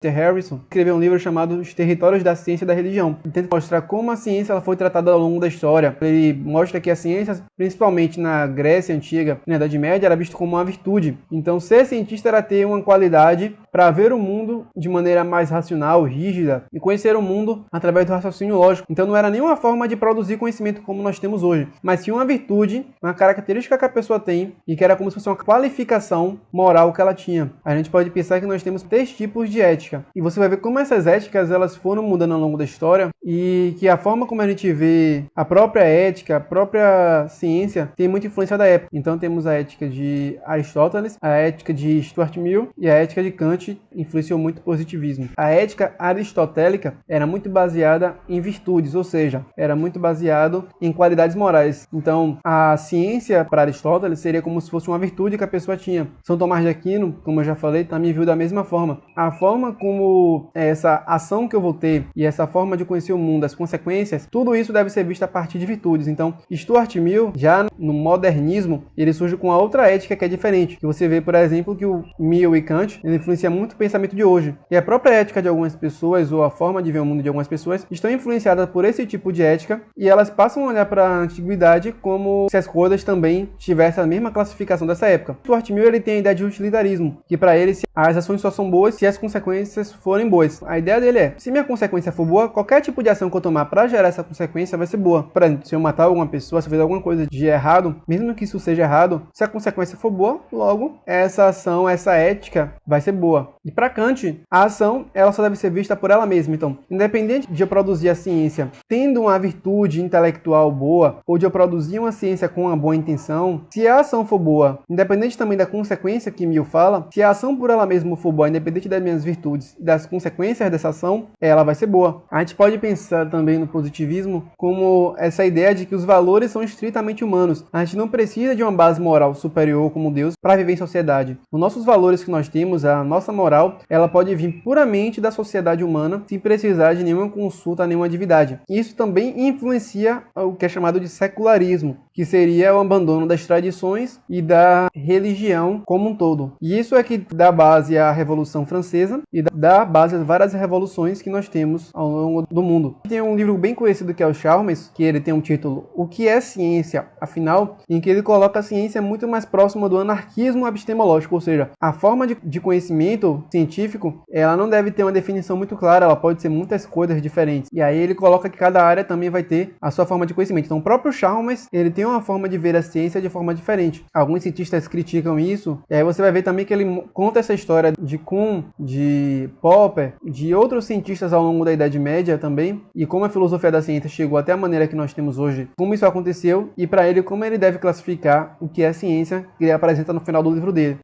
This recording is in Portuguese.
Harrison escreveu um livro chamado Os Territórios da Ciência e da Religião. Ele tenta mostrar como a ciência ela foi tratada ao longo da história. Ele mostra que a ciência, principalmente na Grécia Antiga e na Idade Média, era vista como uma virtude. Então, ser cientista era ter uma qualidade para ver o mundo de maneira mais racional, rígida, e conhecer o mundo através do raciocínio lógico. Então, não era nenhuma forma de produzir conhecimento como nós temos hoje, mas sim uma virtude, uma característica que a pessoa tem e que era como se fosse uma qualificação moral que ela tinha. A gente pode pensar que nós temos 3 tipos de ética, e você vai ver como essas éticas elas foram mudando ao longo da história e que a forma como a gente vê a própria ética, a própria ciência tem muita influência da época. Então temos a ética de Aristóteles, a ética de Stuart Mill e a ética de Kant influenciou muito o positivismo. A ética aristotélica era muito baseada em virtudes, ou seja, era muito baseado em qualidades morais. Então a ciência para Aristóteles seria como se fosse uma virtude que a pessoa tinha. São Tomás de Aquino, como eu já falei, também viu da mesma forma. A forma como essa ação que eu vou ter e essa forma de conhecer o mundo, as consequências, tudo isso deve ser visto a partir de virtudes. Então, Stuart Mill, já no modernismo, ele surge com a outra ética que é diferente. Que você vê, por exemplo, que o Mill e Kant ele influencia muito o pensamento de hoje. E a própria ética de algumas pessoas, ou a forma de ver o mundo de algumas pessoas, estão influenciadas por esse tipo de ética e elas passam a olhar para a antiguidade como se as coisas também tivessem a mesma classificação dessa época. Stuart Mill ele tem a ideia de utilitarismo, que para ele as ações só são boas se as consequências forem boas. A ideia dele é, se minha consequência for boa, qualquer tipo de ação que eu tomar para gerar essa consequência vai ser boa. Por exemplo, se eu matar alguma pessoa, se eu fizer alguma coisa de errado, mesmo que isso seja errado, se a consequência for boa, logo essa ação, essa ética vai ser boa. E para Kant, a ação ela só deve ser vista por ela mesma. Então, independente de eu produzir a ciência tendo uma virtude intelectual boa, ou de eu produzir uma ciência com uma boa intenção, se a ação for boa, independente também da consequência que Mill fala, se a ação por ela mesma for boa, independente das minhas virtudes e das consequências dessa ação, ela vai ser boa. A gente pode pensar também no positivismo como essa ideia de que os valores são estritamente humanos. A gente não precisa de uma base moral superior como Deus para viver em sociedade. Os nossos valores que nós temos, a nossa moral, ela pode vir puramente da sociedade humana, sem precisar de nenhuma consulta a nenhuma divindade. Isso também influencia o que é chamado de secularismo, que seria o abandono das tradições e da religião como um todo. E isso é que dá base à Revolução Francesa e dá base às várias revoluções que nós temos ao longo do mundo. Tem um livro bem conhecido que é o Chalmers, que ele tem um título O que é ciência? Afinal, em que ele coloca a ciência muito mais próxima do anarquismo epistemológico, ou seja, a forma de conhecimento científico, ela não deve ter uma definição muito clara, ela pode ser muitas coisas diferentes. E aí ele coloca que cada área também vai ter a sua forma de conhecimento. Então o próprio Chalmers, ele tem uma forma de ver a ciência de forma diferente. Alguns cientistas criticam isso, e aí você vai ver também que ele conta essa história de Kuhn, de Popper, de outros cientistas ao longo da Idade Média também, e como a filosofia da ciência chegou até a maneira que nós temos hoje, como isso aconteceu, e para ele como ele deve classificar o que é ciência, que ele apresenta no final do livro dele.